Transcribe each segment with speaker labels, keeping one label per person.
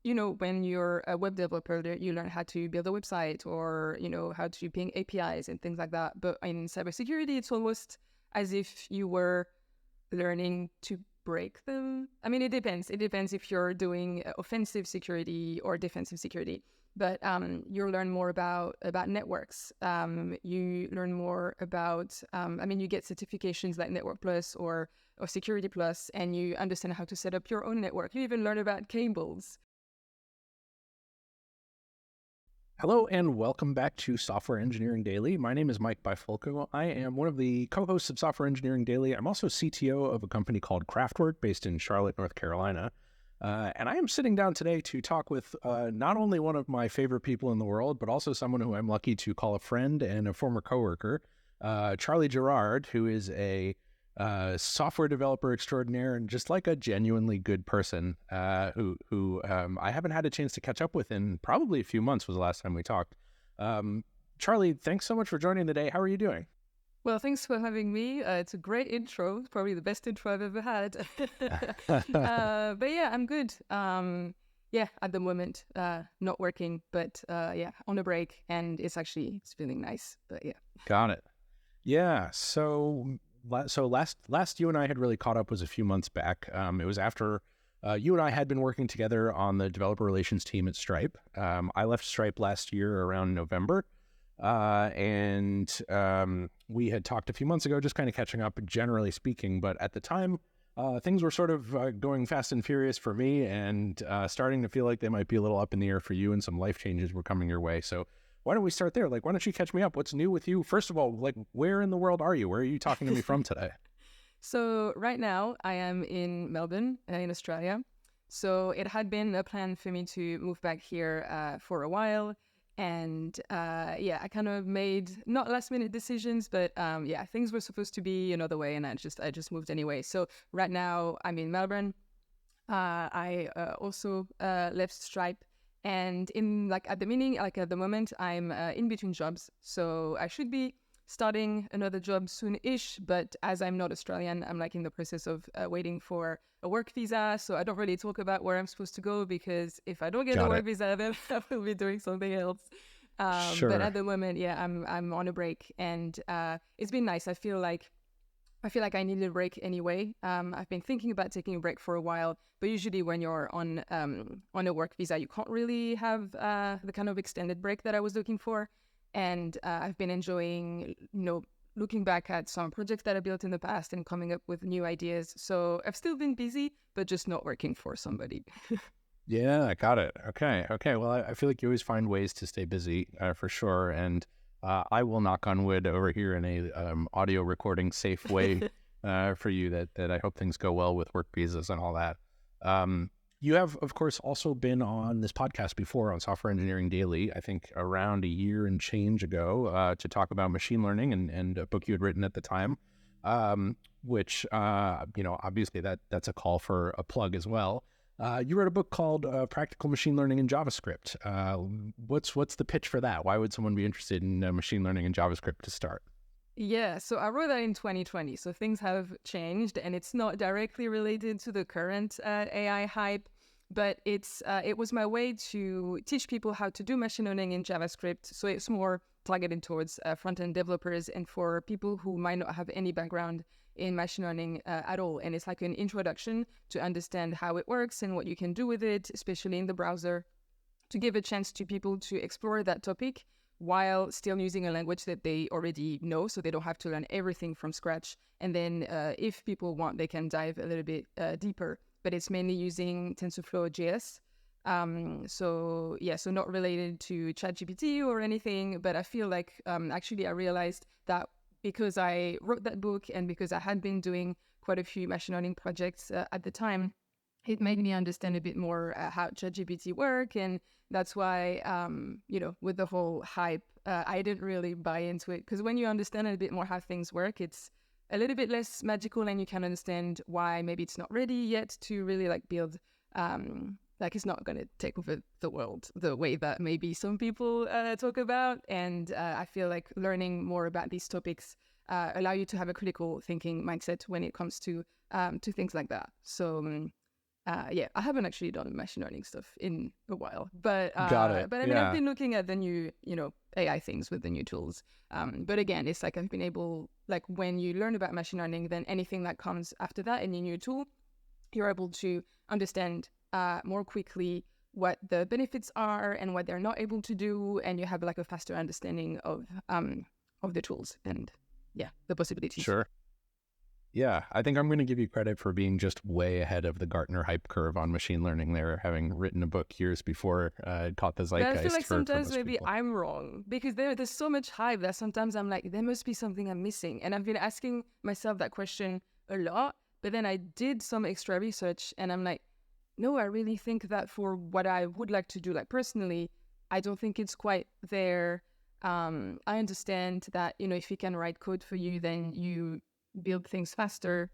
Speaker 1: when you're a web developer, you learn how to build a website or, how to ping APIs and things like that. But in cybersecurity, it's almost as if you were learning to break them. I mean, it depends. It depends if you're doing offensive security or defensive security. But you learn more about networks. You learn more about, you get certifications like Network Plus or Security Plus, and you understand how to set up your own network. You even learn about cables.
Speaker 2: Hello and welcome back to Software Engineering Daily. My name is Mike Bifulco. I am one of the co-hosts of Software Engineering Daily. I'm also CTO of a company called Craftwork based in Charlotte, North Carolina. And I am sitting down today to talk with not only one of my favorite people in the world, but also someone who I'm lucky to call a friend and a former coworker, Charlie Gerard, who is a software developer extraordinaire and just like a genuinely good person who I haven't had a chance to catch up with in probably a few months was the last time we talked. Charlie, thanks so much for joining the day. How are you doing?
Speaker 1: Well, thanks for having me. It's a great intro, probably the best intro I've ever had. But yeah, I'm good. At the moment, not working, but on a break, and it's feeling nice. But yeah.
Speaker 2: Got it. Yeah. So last you and I had really caught up was a few months back. It was after you and I had been working together on the developer relations team at Stripe. I left Stripe last year around November. And we had talked a few months ago, just kind of catching up, generally speaking. But at the time, things were sort of going fast and furious for me and starting to feel like they might be a little up in the air for you, and some life changes were coming your way. So why don't we start there? Why don't you catch me up? What's new with you? First of all, where in the world are you? Where are you talking to me from today?
Speaker 1: So right now I am in Melbourne, in Australia. So it had been a plan for me to move back here for a while. And I kind of made not last minute decisions, but things were supposed to be another way, and I just moved anyway. So right now I'm in Melbourne. I also left Stripe, and at the moment I'm in between jobs, so I should be starting another job soon-ish, but as I'm not Australian, I'm in the process of waiting for a work visa, so I don't really talk about where I'm supposed to go, because if I don't get a work visa, then I will be doing something else.
Speaker 2: Sure.
Speaker 1: But at the moment, I'm on a break, and it's been nice. I feel like I needed a break anyway. I've been thinking about taking a break for a while, but usually when you're on a work visa, you can't really have the kind of extended break that I was looking for. And I've been enjoying, looking back at some projects that I built in the past and coming up with new ideas. So I've still been busy, but just not working for somebody.
Speaker 2: Yeah, I got it. Okay. Well, I feel like you always find ways to stay busy for sure. And I will knock on wood over here in a audio recording safe way for you that I hope things go well with work visas and all that. You have, of course, also been on this podcast before on Software Engineering Daily, I think around a year and change ago, to talk about machine learning and a book you had written at the time, which, obviously that's a call for a plug as well. You wrote a book called Practical Machine Learning in JavaScript. What's the pitch for that? Why would someone be interested in machine learning in JavaScript to start?
Speaker 1: Yeah, so I wrote that in 2020, so things have changed, and it's not directly related to the current AI hype, but it was my way to teach people how to do machine learning in JavaScript, so it's more targeted towards front-end developers and for people who might not have any background in machine learning at all, and it's like an introduction to understand how it works and what you can do with it, especially in the browser, to give a chance to people to explore that topic while still using a language that they already know, so they don't have to learn everything from scratch. And then if people want, they can dive a little bit deeper, but it's mainly using TensorFlow.js. So not related to ChatGPT or anything, but I feel like actually I realized that because I wrote that book and because I had been doing quite a few machine learning projects at the time, it made me understand a bit more how ChatGPT work, and that's why, with the whole hype, I didn't really buy into it, because when you understand a bit more how things work, it's a little bit less magical, and you can understand why maybe it's not ready yet to really build, it's not going to take over the world the way that maybe some people talk about. And I feel like learning more about these topics allow you to have a critical thinking mindset when it comes to things like that. So Yeah, I haven't actually done machine learning stuff in a while, but
Speaker 2: Got it.
Speaker 1: but I mean, I've been looking at the new, AI things with the new tools. But again, it's like I've been able, like when you learn about machine learning, then anything that comes after that, any new tool, you're able to understand more quickly what the benefits are and what they're not able to do, and you have like a faster understanding of the tools and the possibilities.
Speaker 2: Sure. Yeah, I think I'm going to give you credit for being just way ahead of the Gartner hype curve on machine learning there, having written a book years before it caught the
Speaker 1: But
Speaker 2: zeitgeist
Speaker 1: I feel like
Speaker 2: for
Speaker 1: sometimes
Speaker 2: most
Speaker 1: maybe
Speaker 2: people.
Speaker 1: I'm wrong because there's so much hype that sometimes I'm like, there must be something I'm missing. And I've been asking myself that question a lot, but then I did some extra research and I'm like, no, I really think that for what I would like to do, like personally, I don't think it's quite there. I understand that, if you can write code for you, then you build things faster.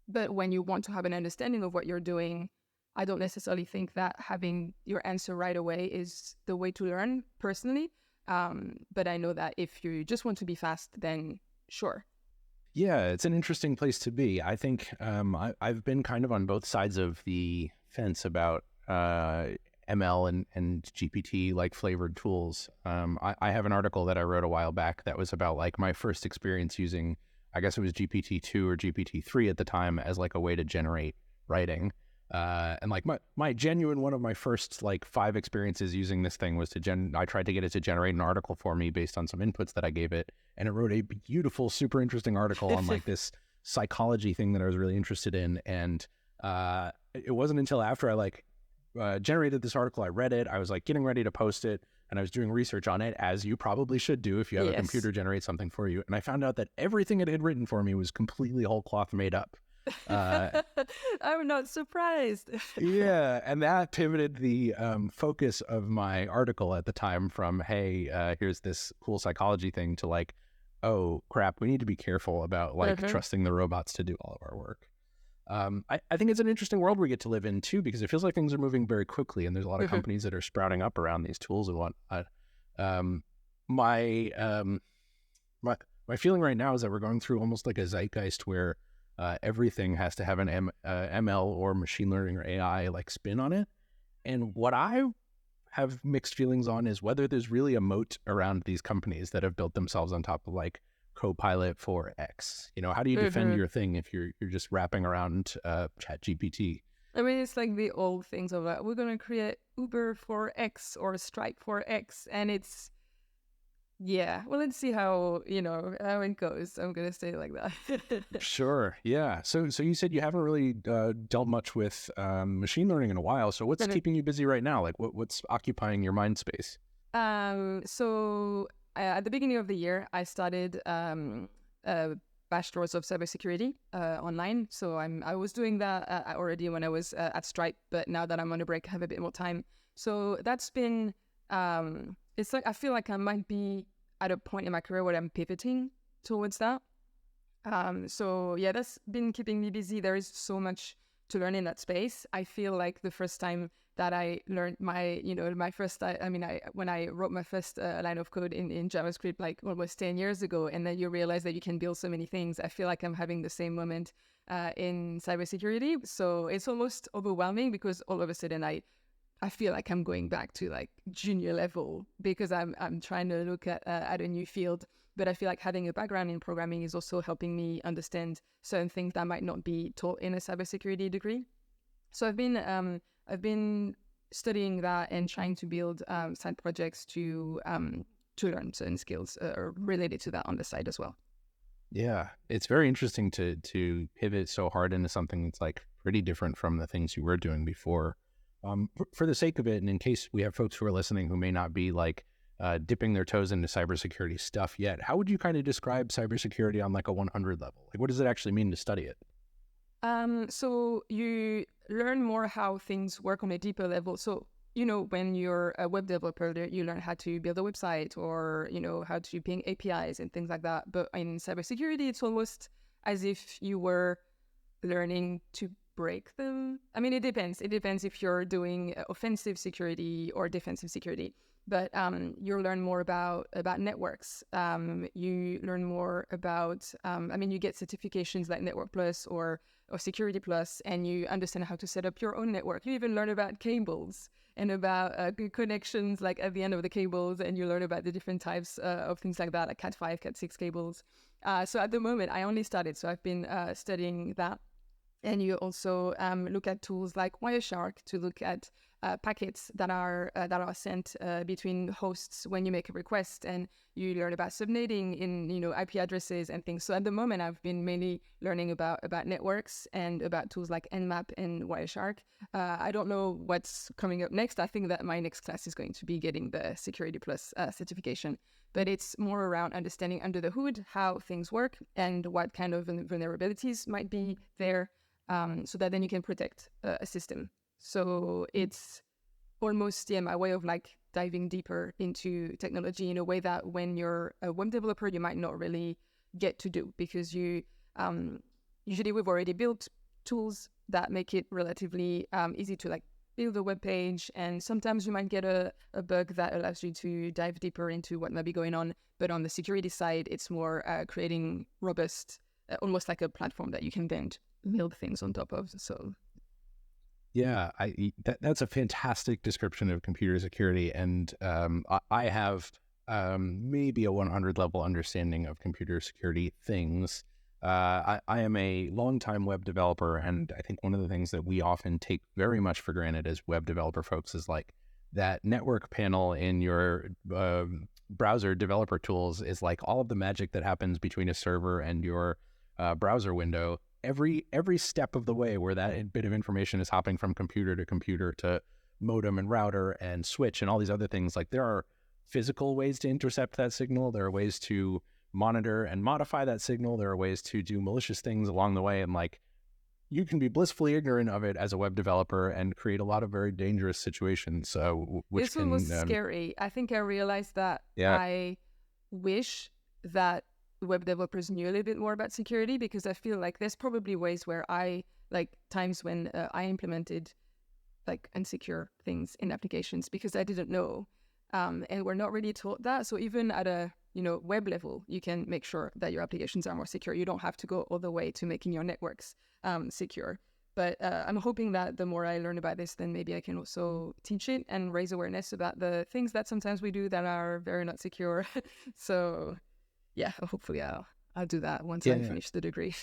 Speaker 1: But when you want to have an understanding of what you're doing, I don't necessarily think that having your answer right away is the way to learn personally. But I know that if you just want to be fast, then sure.
Speaker 2: Yeah, it's an interesting place to be. I think I've been kind of on both sides of the fence about ML and GPT like flavored tools. I have an article that I wrote a while back that was about like my first experience using, I guess it was GPT-2 or GPT-3 at the time, as like a way to generate writing. And like my genuine, one of my first like 5 experiences using this thing was I tried to get it to generate an article for me based on some inputs that I gave it. And it wrote a beautiful, super interesting article on like this psychology thing that I was really interested in. And it wasn't until after I like generated this article, I read it, I was like getting ready to post it, and I was doing research on it, as you probably should do if you have a computer generate something for you. And I found out that everything it had written for me was completely whole cloth made up.
Speaker 1: I'm not surprised.
Speaker 2: Yeah, and that pivoted the focus of my article at the time from, hey, here's this cool psychology thing, to like, oh crap, we need to be careful about like trusting the robots to do all of our work. I think it's an interesting world we get to live in too, because it feels like things are moving very quickly, and there's a lot of companies that are sprouting up around these tools and whatnot. My feeling right now is that we're going through almost like a zeitgeist where everything has to have an ML or machine learning or AI like spin on it. And what I have mixed feelings on is whether there's really a moat around these companies that have built themselves on top of like Copilot for X. How do you defend your thing if you're just wrapping around ChatGPT?
Speaker 1: I mean, it's like the old things of like, we're going to create Uber for X or Stripe for X. And it's, well, let's see how it goes. I'm going to say it like that.
Speaker 2: Sure. Yeah. So you said you haven't really dealt much with machine learning in a while. So what's keeping you busy right now? Like what's occupying your mind space?
Speaker 1: So at the beginning of the year, I started a bachelor's of cybersecurity online. So I was doing that already when I was at Stripe, but now that I'm on a break, I have a bit more time. So that's been, it's like, I feel like I might be at a point in my career where I'm pivoting towards that. So that's been keeping me busy. There is so much to learn in that space. I feel like the first time that I learned my first, when I wrote my first line of code in JavaScript, like almost 10 years ago, and then you realize that you can build so many things. I feel like I'm having the same moment in cybersecurity. So it's almost overwhelming because all of a sudden I feel like I'm going back to like junior level because I'm trying to look at a new field. But I feel like having a background in programming is also helping me understand certain things that might not be taught in a cybersecurity degree. So I've been studying that and trying to build side projects to learn certain skills related to that on the side as well.
Speaker 2: Yeah, it's very interesting to pivot so hard into something that's like pretty different from the things you were doing before. For the sake of it, and in case we have folks who are listening who may not be like dipping their toes into cybersecurity stuff yet, how would you kind of describe cybersecurity on like a 100 level? Like, what does it actually mean to study it?
Speaker 1: So you learn more how things work on a deeper level. So, when you're a web developer, you learn how to build a website or, how to ping APIs and things like that. But in cybersecurity, it's almost as if you were learning to break them. I mean, it depends. It depends if you're doing offensive security or defensive security. But you learn more about networks. You learn more about, you get certifications like Network Plus or Security Plus, and you understand how to set up your own network. You even learn about cables and about good connections, like at the end of the cables, and you learn about the different types of things like that, like Cat5, Cat6 cables. So at the moment, I only started, so I've been studying that. And you also look at tools like Wireshark to look at packets that are sent between hosts when you make a request, and you learn about subnetting in IP addresses and things. So at the moment, I've been mainly learning about networks and about tools like Nmap and Wireshark. I don't know what's coming up next. I think that my next class is going to be getting the Security Plus certification, but it's more around understanding under the hood how things work and what kind of vulnerabilities might be there. So that then you can protect a system. So it's almost my way of like diving deeper into technology in a way that when you're a web developer, you might not really get to do, because you usually we've already built tools that make it relatively easy to like build a web page, and sometimes you might get a bug that allows you to dive deeper into what might be going on. But on the security side, it's more creating robust, almost like a platform that you can then build things on top of. So
Speaker 2: yeah, that's a fantastic description of computer security, and I have maybe a 100 level understanding of computer security things. I am a longtime web developer, and I think one of the things that we often take very much for granted as web developer folks is like that network panel in your browser developer tools is like all of the magic that happens between a server and your browser window. Every step of the way where that bit of information is hopping from computer to modem and router and switch and all these other things, like there are physical ways to intercept that signal. There are ways to monitor and modify that signal. There are ways to do malicious things along the way. And like, you can be blissfully ignorant of it as a web developer and create a lot of very dangerous situations. Which
Speaker 1: this one was scary. I think I realized that I wish that web developers knew a little bit more about security, because I feel like there's probably ways where times when I implemented like insecure things in applications because I didn't know, and we're not really taught that. So even at a web level, you can make sure that your applications are more secure. You don't have to go all the way to making your networks secure. But I'm hoping that the more I learn about this, then maybe I can also teach it and raise awareness about the things that sometimes we do that are very not secure. So yeah, hopefully I'll do that once I finish the degree.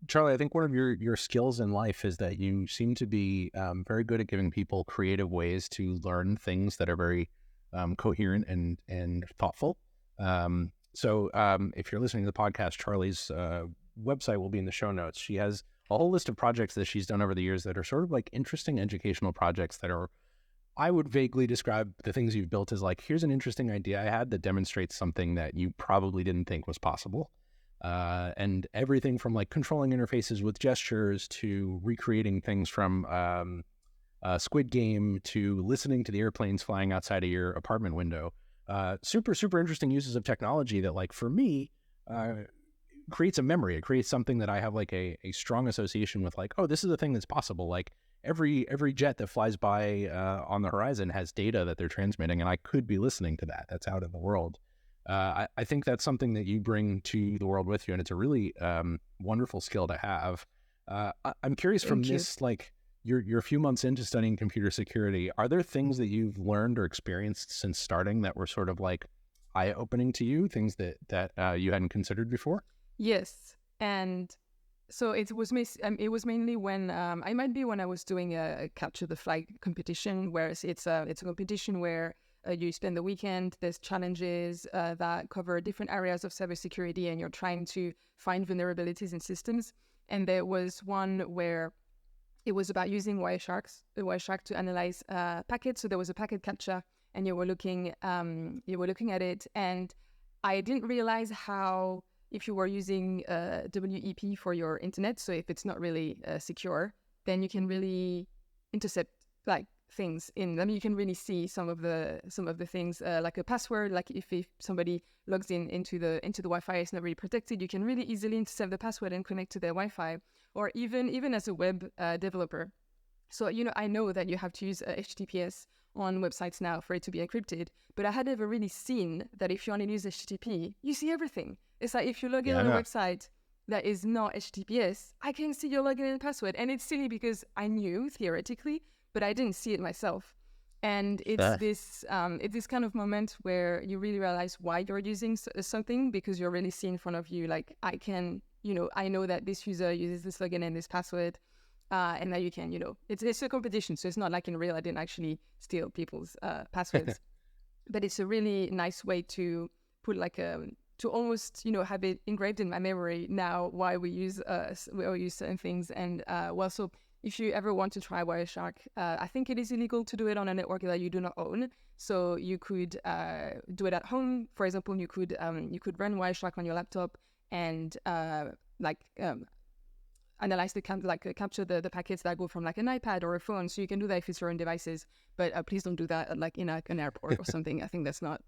Speaker 2: Charlie, I think one of your skills in life is that you seem to be very good at giving people creative ways to learn things that are very coherent and thoughtful. So if you're listening to the podcast, Charlie's website will be in the show notes. She has a whole list of projects that she's done over the years that are sort of like interesting educational projects that are, I would vaguely describe the things you've built as like, here's an interesting idea I had that demonstrates something that you probably didn't think was possible. And everything from like controlling interfaces with gestures to recreating things from Squid Game to listening to the airplanes flying outside of your apartment window. Super, super interesting uses of technology that like for me creates a memory. It creates something that I have like a strong association with, like, oh, this is a thing that's possible. Like every jet that flies by on the horizon has data that they're transmitting, and I could be listening to that. That's out in the world. I think that's something that you bring to the world with you, and it's a really wonderful skill to have. I'm curious from this, like you're a few months into studying computer security. Are there things that you've learned or experienced since starting that were sort of like eye-opening to you, things that you hadn't considered before?
Speaker 1: Yes, and so it was mainly when I might be when I was doing a capture the flag competition, where it's a competition where you spend the weekend. There's challenges that cover different areas of cybersecurity, and you're trying to find vulnerabilities in systems. And there was one where it was about using Wireshark to analyze packets. So there was a packet capture, and you were looking at it, and I didn't realize how, if you were using WEP for your internet, so if it's not really secure, then you can really intercept like things in them. You can really see some of the things, like a password. Like if somebody logs into the Wi-Fi, it's not really protected. You can really easily intercept the password and connect to their Wi-Fi, or even as a web developer. So I know that you have to use HTTPS on websites now for it to be encrypted, but I had never really seen that if you only use HTTP, you see everything. It's like if you log in on a website that is not HTTPS, I can see your login and password. And it's silly because I knew theoretically, but I didn't see it myself. And it's this kind of moment where you really realize why you're using something, because you're really seeing in front of you, like, I know that this user uses this login and this password. And now you can, it's a competition. So it's not like in real, I didn't actually steal people's passwords. But it's a really nice way to put to almost, have it engraved in my memory now why we use certain things. And so if you ever want to try Wireshark, I think it is illegal to do it on a network that you do not own. So you could do it at home. For example, you could run Wireshark on your laptop and analyze capture the packets that go from like an iPad or a phone. So you can do that if it's your own devices, but please don't do that at, like in an airport or something. I think that's not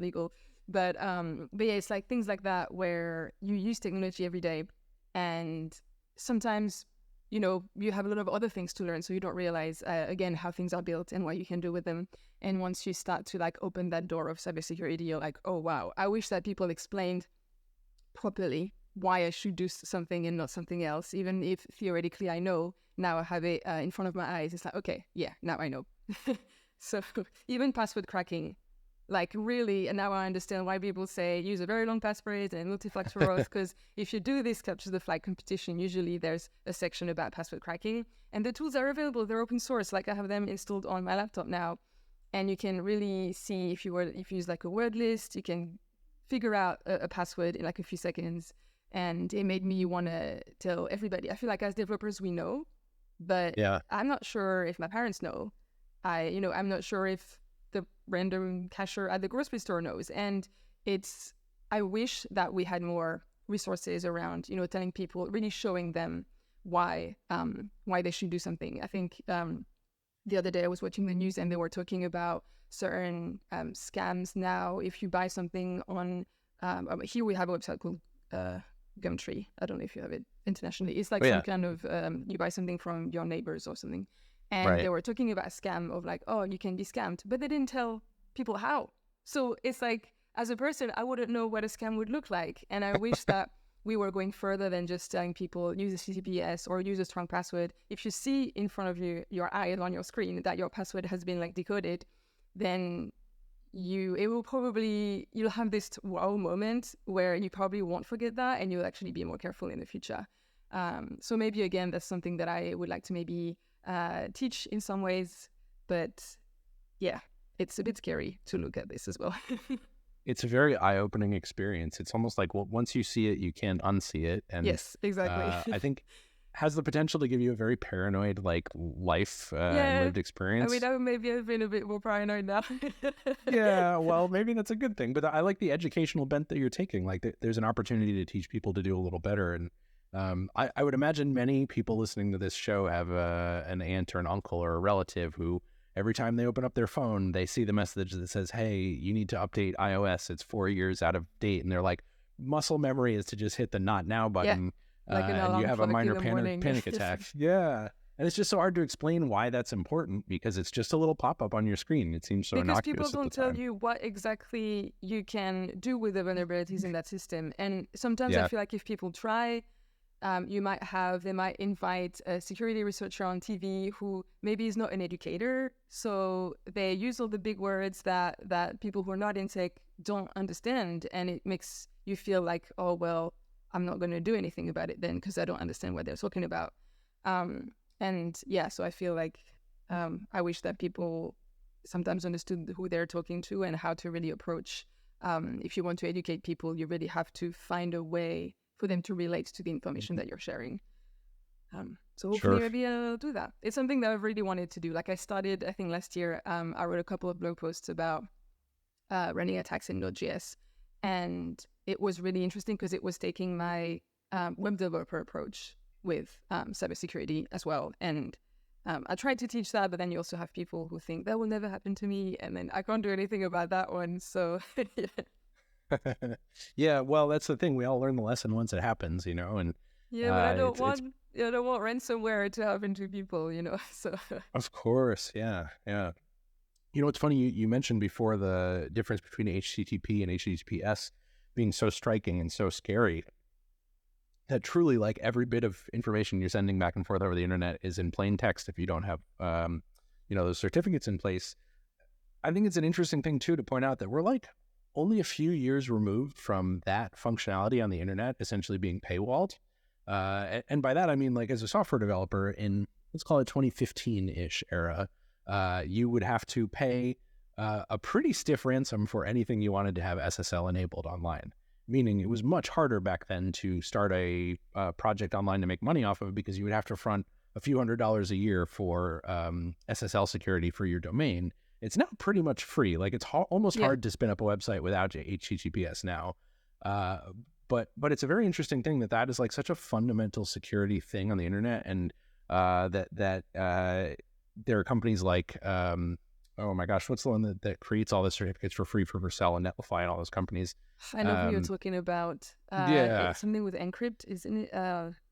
Speaker 1: legal. But yeah, it's like things like that where you use technology every day, and sometimes you have a lot of other things to learn, so you don't realize again how things are built and what you can do with them. And once you start to like open that door of cybersecurity, you're like, oh wow, I wish that people explained properly why I should do something and not something else, even if theoretically I know. Now I have it in front of my eyes. It's like, okay, yeah, now I know. So even password cracking, like really, and now I understand why people say use a very long passphrase and multi-factor auth, because if you do this capture the flag competition, usually there's a section about password cracking, and the tools are available. They're open source. Like I have them installed on my laptop now, and you can really see if you use like a word list, you can figure out a password in like a few seconds. And it made me want to tell everybody. I feel like as developers, we know, but I'm not sure if my parents know. I'm not sure if the random cashier at the grocery store knows. And I wish that we had more resources around, telling people, really showing them why they should do something. I think the other day I was watching the news and they were talking about certain scams now. If you buy something on, here we have a website called Gumtree. I don't know if you have it internationally. It's like some kind of you buy something from your neighbors or something, and they were talking about a scam of like, oh, you can be scammed, but they didn't tell people how. So it's like, as a person, I wouldn't know what a scam would look like, and I wish that we were going further than just telling people use a HTTPS or use a strong password. If you see in front of you, your eyes on your screen, that your password has been like decoded, then you'll have this wow moment where you probably won't forget that, and you'll actually be more careful in the future. So maybe again, that's something that I would like to maybe teach in some ways, but yeah, it's a bit scary to look at this as well.
Speaker 2: It's a very eye-opening experience. It's almost like, well, once you see it, you can't unsee it. And
Speaker 1: yes, exactly.
Speaker 2: I think has the potential to give you a very paranoid life and lived experience.
Speaker 1: I mean, maybe I've been a bit more paranoid now.
Speaker 2: Yeah, well, maybe that's a good thing. But I like the educational bent that you're taking. Like there's an opportunity to teach people to do a little better. And I would imagine many people listening to this show have an aunt or an uncle or a relative who every time they open up their phone, they see the message that says, hey, you need to update iOS. It's 4 years out of date. And they're like, muscle memory is to just hit the not now button.
Speaker 1: Yeah. Like
Speaker 2: and you have a minor panic attack. Yeah. And it's just so hard to explain why that's important, because it's just a little pop-up on your screen. It seems so innocuous at the time.
Speaker 1: Because people don't tell you what exactly you can do with the vulnerabilities in that system. And sometimes I feel like if people try, they might invite a security researcher on TV who maybe is not an educator. So they use all the big words that people who are not in tech don't understand. And it makes you feel like, oh, well, I'm not going to do anything about it then because I don't understand what they're talking about. So I feel like I wish that people sometimes understood who they're talking to and how to really approach. If you want to educate people, you really have to find a way for them to relate to the information that you're sharing. So hopefully maybe I'll do that. It's something that I've really wanted to do. Like I started, I think last year, I wrote a couple of blog posts about running attacks in Node.js. And it was really interesting because it was taking my web developer approach with cybersecurity as well. And I tried to teach that, but then you also have people who think that will never happen to me, and then I can't do anything about that one. So yeah.
Speaker 2: Yeah, well, that's the thing. We all learn the lesson once it happens, and
Speaker 1: Yeah, but I don't
Speaker 2: it's
Speaker 1: want I don't want ransomware to happen to people, So
Speaker 2: of course, yeah, yeah. It's funny you mentioned before the difference between HTTP and HTTPS being so striking and so scary. That truly, like, every bit of information you're sending back and forth over the internet is in plain text if you don't have, those certificates in place. I think it's an interesting thing, too, to point out that we're like only a few years removed from that functionality on the internet essentially being paywalled. And by that, I mean, like, as a software developer in, let's call it 2015-ish era, you would have to pay a pretty stiff ransom for anything you wanted to have SSL enabled online. Meaning it was much harder back then to start a project online to make money off of, because you would have to front a few $100s a year for SSL security for your domain. It's now pretty much free. Like, it's almost hard to spin up a website without HTTPS now. But it's a very interesting thing that is like such a fundamental security thing on the internet, and that there are companies like oh my gosh, what's the one that creates all the certificates for free for Vercel and Netlify and all those companies?
Speaker 1: I know who you're talking about.
Speaker 2: Yeah.
Speaker 1: It's something with encrypt, isn't it?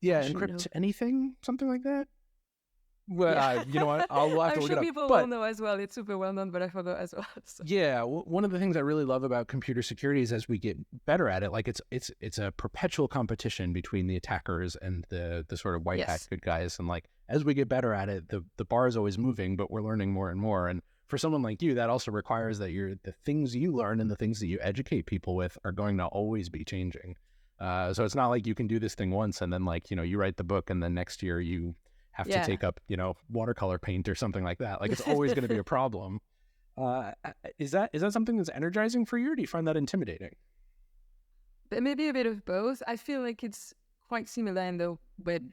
Speaker 2: Yeah, encrypt anything, something like that. Well, you know what? I'll have to
Speaker 1: I'm
Speaker 2: look
Speaker 1: sure
Speaker 2: it up.
Speaker 1: people will know as well. It's super well known, but I forgot as well. So.
Speaker 2: Yeah, one of the things I really love about computer security is as we get better at it, like it's a perpetual competition between the attackers and the sort of white hat good guys, and like as we get better at it, the bar is always moving, but we're learning more and more. And for someone like you, that also requires that the things you learn and the things that you educate people with are going to always be changing. So it's not like you can do this thing once and then, like, you write the book and then next year you have to take up, watercolor paint or something like that. Like, it's always going to be a problem. Is that something that's energizing for you, or do you find that intimidating?
Speaker 1: Maybe a bit of both. I feel like it's quite similar in the web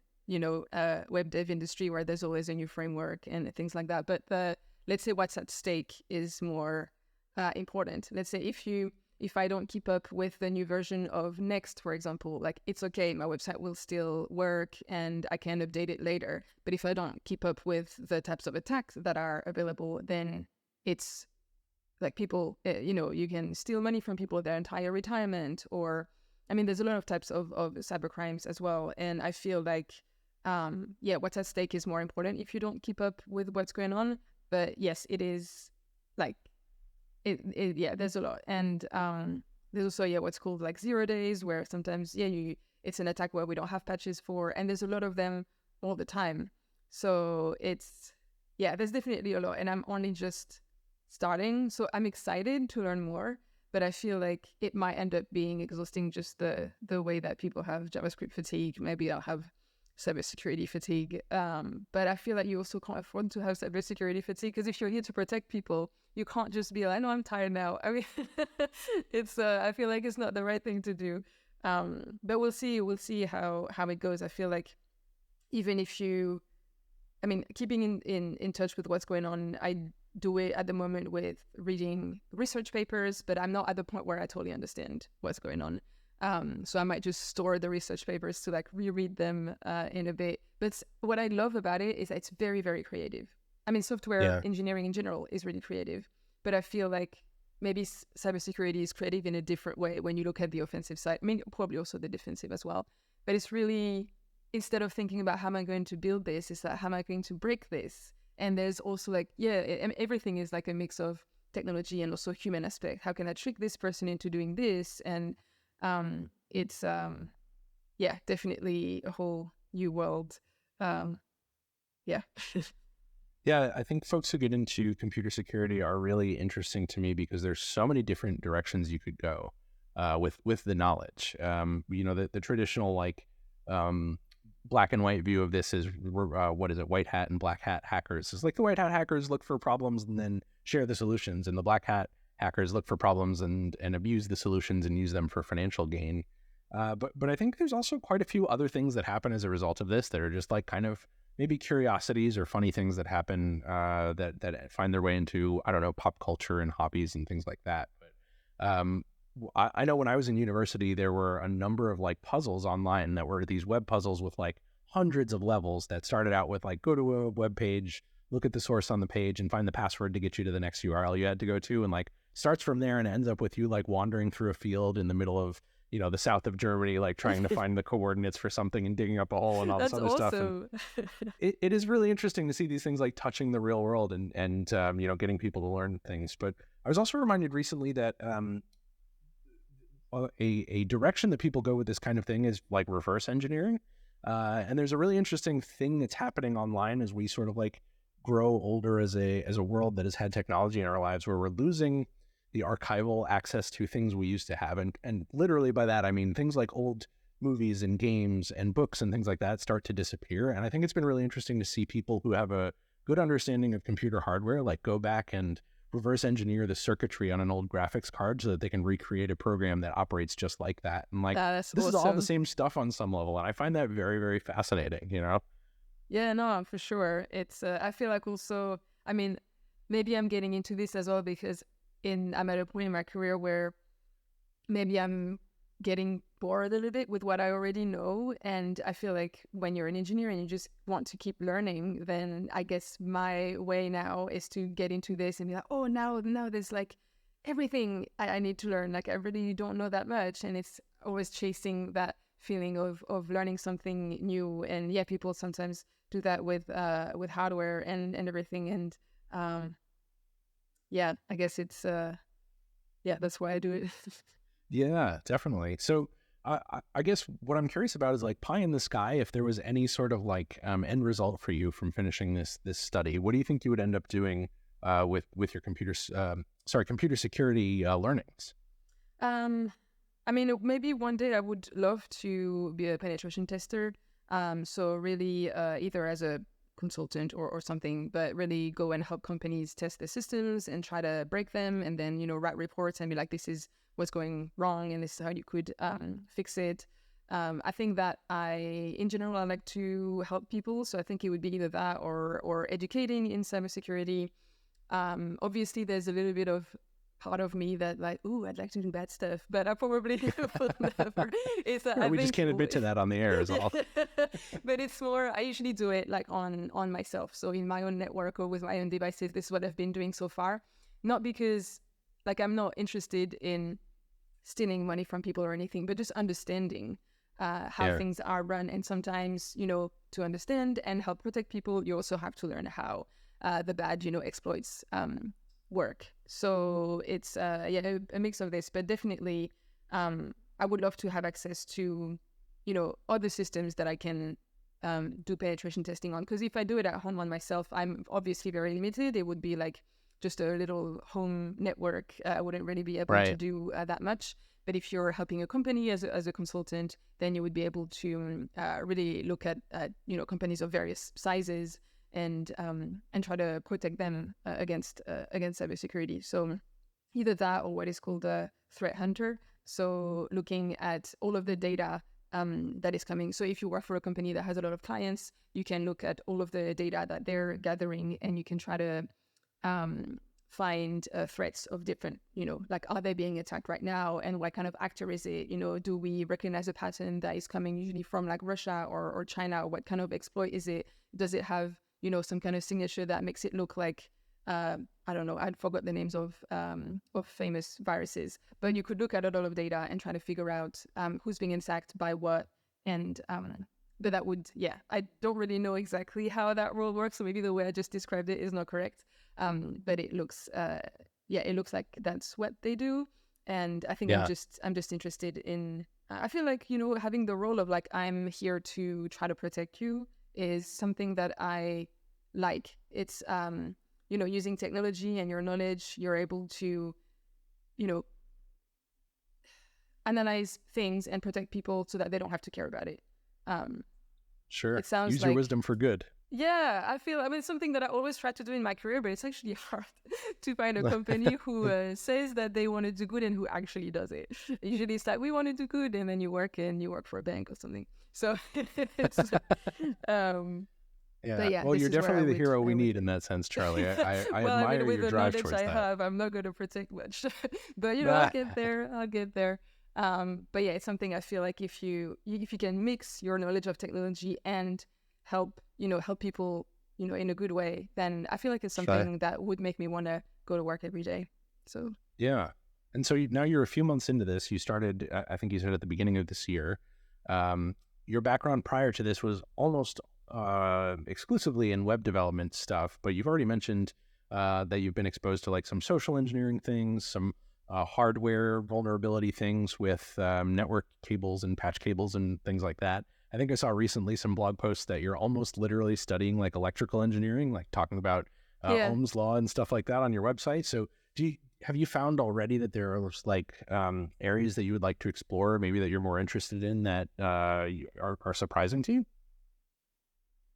Speaker 1: dev industry, where there's always a new framework and things like that. But let's say what's at stake is more important. Let's say if I don't keep up with the new version of Next, for example, like, it's okay, my website will still work and I can update it later. But if I don't keep up with the types of attacks that are available, then it's like people, you can steal money from people their entire retirement, or, I mean, there's a lot of types of cyber crimes as well. And I feel like, what's at stake is more important if you don't keep up with what's going on. But yes, it is like, there's a lot. And there's also, what's called like 0 days, where sometimes, it's an attack where we don't have patches for, and there's a lot of them all the time. So there's definitely a lot, and I'm only just starting. So I'm excited to learn more, but I feel like it might end up being exhausting, just the way that people have JavaScript fatigue. Maybe I'll have cybersecurity fatigue. But I feel like you also can't afford to have cybersecurity fatigue, because if you're here to protect people, you can't just be like, no, I'm tired now. I mean, I feel like it's not the right thing to do. But we'll see how it goes. I feel like even if keeping in touch with what's going on, I do it at the moment with reading research papers, but I'm not at the point where I totally understand what's going on. So I might just store the research papers to like reread them in a bit. But what I love about it is that it's very, very creative. I mean, software engineering in general is really creative, but I feel like maybe cybersecurity is creative in a different way when you look at the offensive side. I mean, probably also the defensive as well. But it's really, instead of thinking about how am I going to build this, it's like, how am I going to break this? And there's also like, everything is like a mix of technology and also human aspect. How can I trick this person into doing this? And it's definitely a whole new world.
Speaker 2: Yeah, I think folks who get into computer security are really interesting to me because there's so many different directions you could go with the knowledge. The traditional black and white view of this is white hat and black hat hackers. It's like the white hat hackers look for problems and then share the solutions, and the black hat hackers look for problems and abuse the solutions and use them for financial gain. But I think there's also quite a few other things that happen as a result of this that are just like kind of maybe curiosities or funny things that happen that find their way into, I don't know, pop culture and hobbies and things like that. But I know when I was in university, there were a number of like puzzles online that were these web puzzles with like hundreds of levels that started out with like, go to a web page, look at the source on the page and find the password to get you to the next URL you had to go to. And like starts from there and ends up with you like wandering through a field in the middle of, the south of Germany, like trying to find the coordinates for something and digging up a hole and all this
Speaker 1: That's
Speaker 2: other stuff. And it is really interesting to see these things like touching the real world and getting people to learn things. But I was also reminded recently that a direction that people go with this kind of thing is like reverse engineering. And there's a really interesting thing that's happening online as we sort of like grow older as a world that has had technology in our lives, where we're losing the archival access to things we used to have. And literally by that, I mean things like old movies and games and books and things like that start to disappear. And I think it's been really interesting to see people who have a good understanding of computer hardware, like go back and reverse engineer the circuitry on an old graphics card so that they can recreate a program that operates just like that. And like, this is all the same stuff on some level. And I find that very, very fascinating,
Speaker 1: Yeah, no, for sure. It's, I feel like also, I mean, maybe I'm getting into this as well because I'm at a point in my career where maybe I'm getting bored a little bit with what I already know. And I feel like when you're an engineer and you just want to keep learning, then I guess my way now is to get into this and be like, oh, now there's like everything I need to learn. Like I really don't know that much. And it's always chasing that feeling of learning something new. And yeah, people sometimes do that with hardware and everything. And yeah, I guess it's, that's why I do it.
Speaker 2: Yeah, definitely. So I guess what I'm curious about is like pie in the sky, if there was any sort of like end result for you from finishing this study, what do you think you would end up doing with your computer security learnings?
Speaker 1: I mean, maybe one day I would love to be a penetration tester. So really either as a consultant or something, but really go and help companies test their systems and try to break them and then, write reports and be like, this is what's going wrong and this is how you could fix it. I think that in general, I like to help people. So I think it would be either that or educating in cybersecurity. Obviously, there's a little bit of part of me that like, ooh, I'd like to do bad stuff, but I probably will never.
Speaker 2: We just can't admit to that on the air is all.
Speaker 1: But it's more, I usually do it like on myself. So in my own network or with my own devices, this is what I've been doing so far. Not because like I'm not interested in stealing money from people or anything, but just understanding how things are run. And sometimes, to understand and help protect people, you also have to learn how the bad, exploits work. So it's a mix of this, but definitely I would love to have access to other systems that I can do penetration testing on, because if I do it at home on myself, I'm obviously very limited. It would be like just a little home network. I wouldn't really be able to do that much. But if you're helping a company as a consultant, then you would be able to really look at companies of various sizes and try to protect them against cybersecurity. So either that or what is called a threat hunter. So looking at all of the data that is coming. So if you work for a company that has a lot of clients, you can look at all of the data that they're gathering and you can try to find threats of different, like are they being attacked right now and what kind of actor is it? Do we recognize a pattern that is coming usually from like Russia or China? What kind of exploit is it? Does it have some kind of signature that makes it look like, I don't know, I forgot the names of famous viruses, but you could look at a lot of data and try to figure out who's being attacked by what. And, but that would, I don't really know exactly how that role works. So maybe the way I just described it is not correct. But it looks, it looks like that's what they do. And I think I'm just interested in, I feel like, having the role of like, I'm here to try to protect you is something that I like. It's, using technology and your knowledge, you're able to, analyze things and protect people so that they don't have to care about it.
Speaker 2: Sure.
Speaker 1: It sounds
Speaker 2: Use your wisdom for good.
Speaker 1: Yeah, I mean, it's something that I always try to do in my career, but it's actually hard to find a company who says that they want to do good and who actually does it. Usually it's like, we want to do good, and then you work for a bank or something. So it's,
Speaker 2: well, you're definitely the hero we need in that sense, Charlie. I
Speaker 1: well,
Speaker 2: admire
Speaker 1: with
Speaker 2: your
Speaker 1: the
Speaker 2: drive
Speaker 1: knowledge
Speaker 2: towards
Speaker 1: I
Speaker 2: that.
Speaker 1: have, I'm not going to protect much, but I'll get there. But yeah, it's something I feel like if you can mix your knowledge of technology and help people, in a good way, then I feel like it's
Speaker 2: Sure.
Speaker 1: something that would make me want to go to work every day. So
Speaker 2: Yeah. And so now you're a few months into this. You started, I think you said at the beginning of this year. Your background prior to this was almost exclusively in web development stuff, but you've already mentioned that you've been exposed to like some social engineering things, some hardware vulnerability things with network cables and patch cables and things like that. I think I saw recently some blog posts that you're almost literally studying like electrical engineering, like talking about
Speaker 1: yeah.
Speaker 2: Ohm's law and stuff like that on your website. So have you found already that there are like areas that you would like to explore, maybe that you're more interested in that are surprising to you?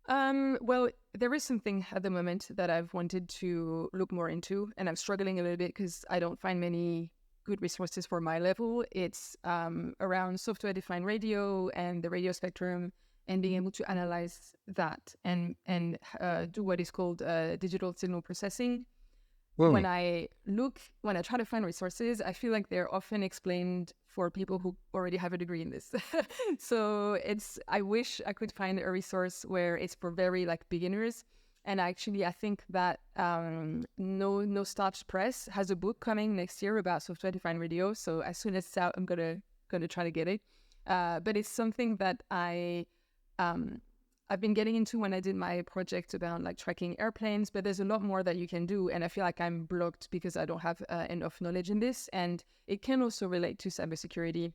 Speaker 1: Well, there is something at the moment that I've wanted to look more into, and I'm struggling a little bit because I don't find many good resources for my level. It's around software-defined radio and the radio spectrum, and being able to analyze that and do what is called digital signal processing. When I try to find resources, I feel like they're often explained for people who already have a degree in this. So I wish I could find a resource where it's for very like beginners. And actually, I think that No Starch Press has a book coming next year about software-defined radio. So as soon as it's out, I'm gonna try to get it. But it's something that I've been getting into when I did my project about like tracking airplanes, but there's a lot more that you can do. And I feel like I'm blocked because I don't have enough knowledge in this. And it can also relate to cybersecurity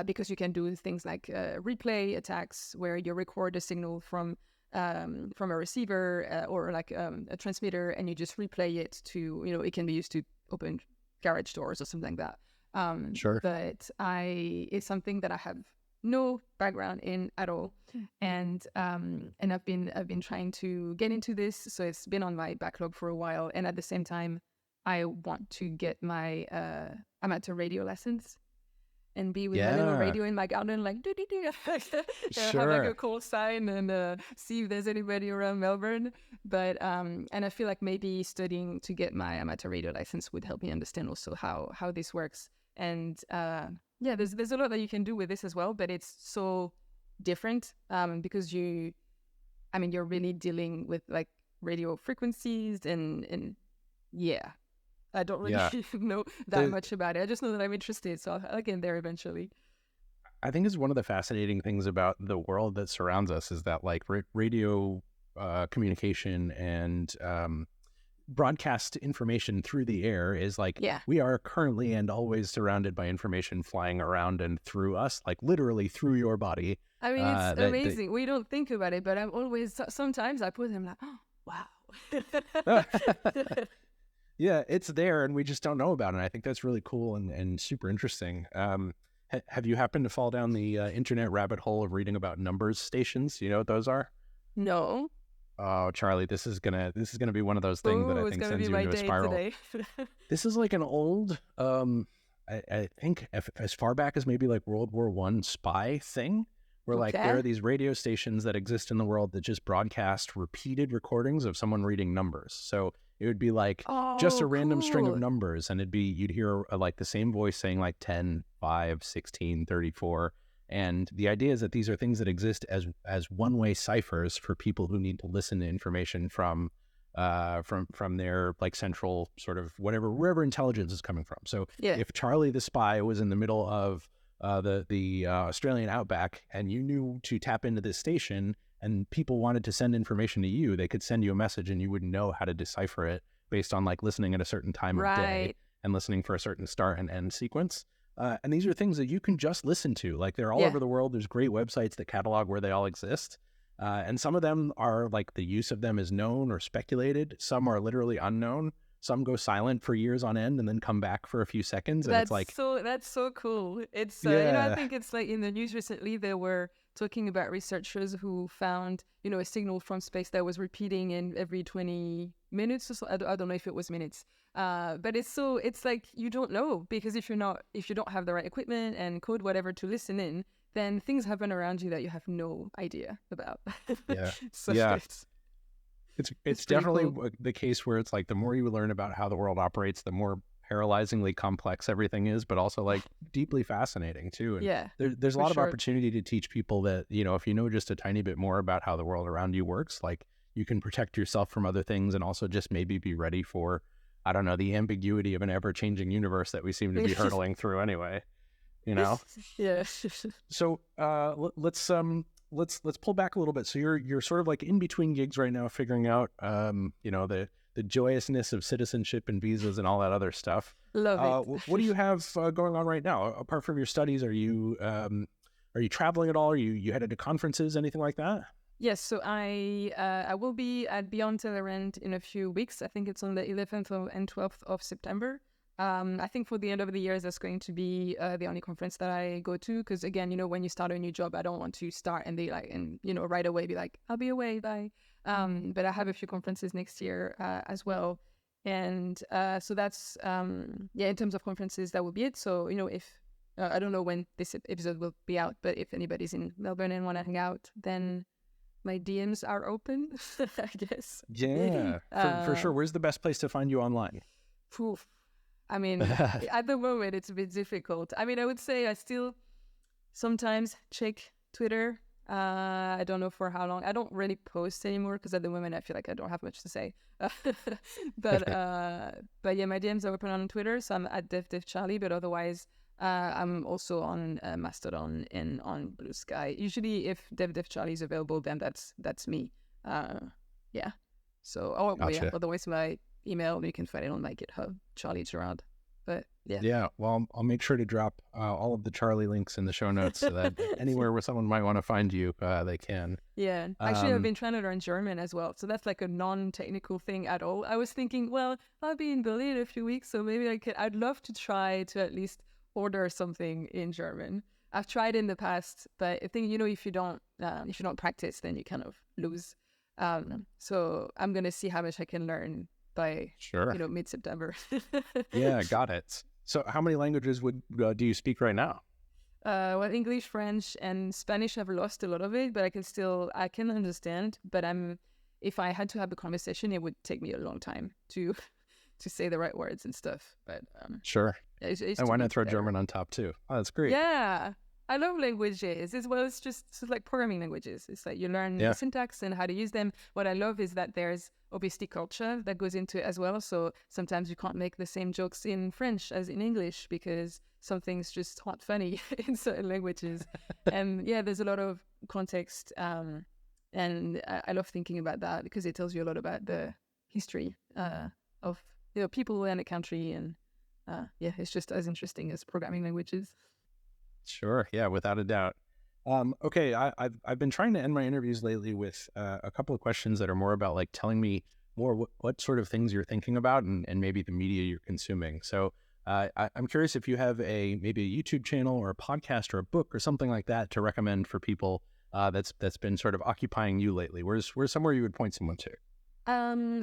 Speaker 1: because you can do things like replay attacks where you record a signal from a receiver or like a transmitter, and you just replay it to, it can be used to open garage doors or something like that.
Speaker 2: Sure.
Speaker 1: But it's something that I have no background in at all, and I've been trying to get into this, so it's been on my backlog for a while. And at the same time, I want to get my amateur radio lessons and be with my little radio in my garden, like have like a call sign and see if there's anybody around Melbourne. But and I feel like maybe studying to get my amateur radio license would help me understand also how this works. And yeah, there's a lot that you can do with this as well, but it's so different because you're really dealing with like radio frequencies and yeah, I don't really know that much about it. I just know that I'm interested, so I'll get there eventually.
Speaker 2: I think it's one of the fascinating things about the world that surrounds us is that like radio communication and broadcast information through the air is like, we are currently and always surrounded by information flying around and through us, like literally through your body.
Speaker 1: I mean, it's amazing. We don't think about it, but I'm always, sometimes I put them like, oh, wow.
Speaker 2: Yeah, it's there and we just don't know about it. I think that's really cool and super interesting. Have you happened to fall down the internet rabbit hole of reading about numbers stations? You know what those are?
Speaker 1: No.
Speaker 2: Oh, Charlie, this is gonna be one of those things that I think sends you into a spiral. This is like an old, I think as far back as maybe like World War I spy thing, where like there are these radio stations that exist in the world that just broadcast repeated recordings of someone reading numbers. So it would be like just a random string of numbers, and you'd hear like the same voice saying like 10, 5, 16, 34. And the idea is that these are things that exist as one-way ciphers for people who need to listen to information from their like central sort of wherever intelligence is coming from. So if Charlie the spy was in the middle of the Australian outback and you knew to tap into this station and people wanted to send information to you, they could send you a message and you wouldn't know how to decipher it based on like listening at a certain time of day and listening for a certain start and end sequence. And these are things that you can just listen to. Like they're all over the world. There's great websites that catalog where they all exist. And some of them are like the use of them is known or speculated. Some are literally unknown. Some go silent for years on end and then come back for a few seconds. And it's like,
Speaker 1: that's so cool. It's, I think it's like in the news recently, they were talking about researchers who found, a signal from space that was repeating in every 20 minutes or so. I don't know if it was minutes. But it's like, you don't know, because if you don't have the right equipment and code, whatever, to listen in, then things happen around you that you have no idea about. It's
Speaker 2: definitely cool. The case where it's like the more you learn about how the world operates, the more paralyzingly complex everything is, but also like deeply fascinating too. And
Speaker 1: Yeah,
Speaker 2: there's a
Speaker 1: for
Speaker 2: lot of
Speaker 1: sure.
Speaker 2: opportunity to teach people that, if you know just a tiny bit more about how the world around you works, like you can protect yourself from other things and also just maybe be ready for, I don't know, the ambiguity of an ever-changing universe that we seem to be hurtling through anyway, you know?
Speaker 1: Yeah.
Speaker 2: So let's pull back a little bit. So you're sort of like in between gigs right now, figuring out the joyousness of citizenship and visas and all that other stuff.
Speaker 1: Love it.
Speaker 2: What do you have going on right now apart from your studies? Are you traveling at all? Are you headed to conferences, anything like that?
Speaker 1: Yes, so I will be at Beyond Telerent in a few weeks. I think it's on the 11th and 12th of September. I think for the end of the year, that's going to be the only conference that I go to. Because again, when you start a new job, I don't want to start and right away be like, I'll be away, bye. But I have a few conferences next year as well. And so that's, in terms of conferences, that will be it. So, if, I don't know when this episode will be out, but if anybody's in Melbourne and want to hang out, then my DMs are open, I guess.
Speaker 2: Yeah, for sure. Where's the best place to find you online?
Speaker 1: Poof. I mean, at the moment, it's a bit difficult. I mean, I would say I still sometimes check Twitter. I don't know for how long. I don't really post anymore because at the moment I feel like I don't have much to say. But yeah, my DMs are open on Twitter, so I'm at DevCharlie. But otherwise, I'm also on Mastodon and on Blue Sky. Usually, if DevCharlie is available, then that's me. Yeah. So
Speaker 2: Gotcha.
Speaker 1: otherwise my email, you can find it on my GitHub, Charlie Gerard. But yeah.
Speaker 2: Yeah, well, I'll make sure to drop all of the Charlie links in the show notes so that anywhere where someone might want to find you, they can.
Speaker 1: Yeah. Actually, I've been trying to learn German as well. So that's like a non-technical thing at all. I was thinking, well, I'll be in Berlin in a few weeks, so maybe I'd love to try to at least order something in German. I've tried in the past, but I think, if you don't practice, then you kind of lose. So I'm going to see how much I can learn by mid-September.
Speaker 2: Yeah, got it. So how many languages do you speak right now?
Speaker 1: Well, English, French, and Spanish. I've lost a lot of it, but I can understand. But if I had to have a conversation, it would take me a long time to say the right words and stuff. But
Speaker 2: sure.
Speaker 1: And
Speaker 2: why not throw German on top too? Oh, that's great.
Speaker 1: Yeah. I love languages as well. It's like programming languages. It's like you learn the syntax and how to use them. What I love is that there's obviously culture that goes into it as well. So sometimes you can't make the same jokes in French as in English because something's just not funny in certain languages. And yeah, there's a lot of context. And I love thinking about that because it tells you a lot about the history of people and a country. And it's just as interesting as programming languages.
Speaker 2: Sure. Yeah, without a doubt. Okay, I've been trying to end my interviews lately with a couple of questions that are more about like telling me more what sort of things you're thinking about and maybe the media you're consuming. So I'm curious if you have maybe a YouTube channel or a podcast or a book or something like that to recommend for people that's been sort of occupying you lately. Where's somewhere you would point someone to?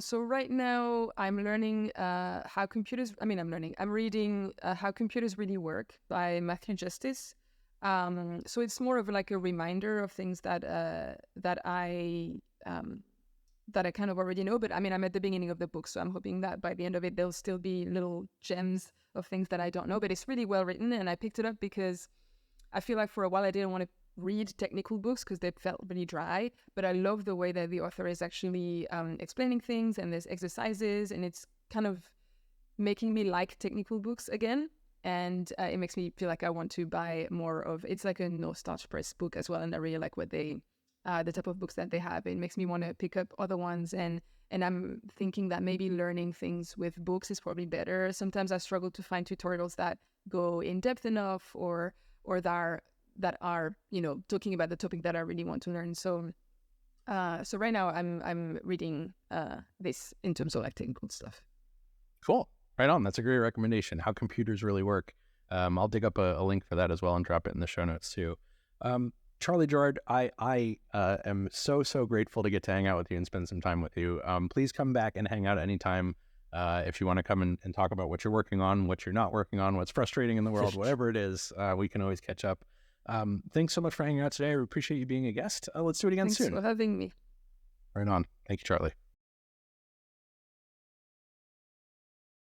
Speaker 1: So right now I'm learning I'm reading How Computers Really Work by Matthew Justice. So it's more of like a reminder of things that I kind of already know, but I mean, I'm at the beginning of the book, so I'm hoping that by the end of it, there'll still be little gems of things that I don't know, but it's really well written. And I picked it up because I feel like for a while I didn't want to read technical books because they felt really dry, but I love the way that the author is actually explaining things, and there's exercises, and it's kind of making me like technical books again. And it makes me feel like I want to buy more of, it's like a no starch press book as well. And I really like what the type of books that they have. It makes me want to pick up other ones. And I'm thinking that maybe learning things with books is probably better. Sometimes I struggle to find tutorials that go in depth enough or that are talking about the topic that I really want to learn. So right now I'm reading this in terms of like technical stuff.
Speaker 2: Cool. Right on. That's a great recommendation. How Computers Really Work. I'll dig up a link for that as well and drop it in the show notes too. Charlie Gerard, I am so grateful to get to hang out with you and spend some time with you. Please come back and hang out anytime if you want to come and talk about what you're working on, what you're not working on, what's frustrating in the world, whatever it is, we can always catch up. Thanks so much for hanging out today. I appreciate you being a guest. Let's do it again soon.
Speaker 1: Thanks for having me.
Speaker 2: Right on. Thank you, Charlie.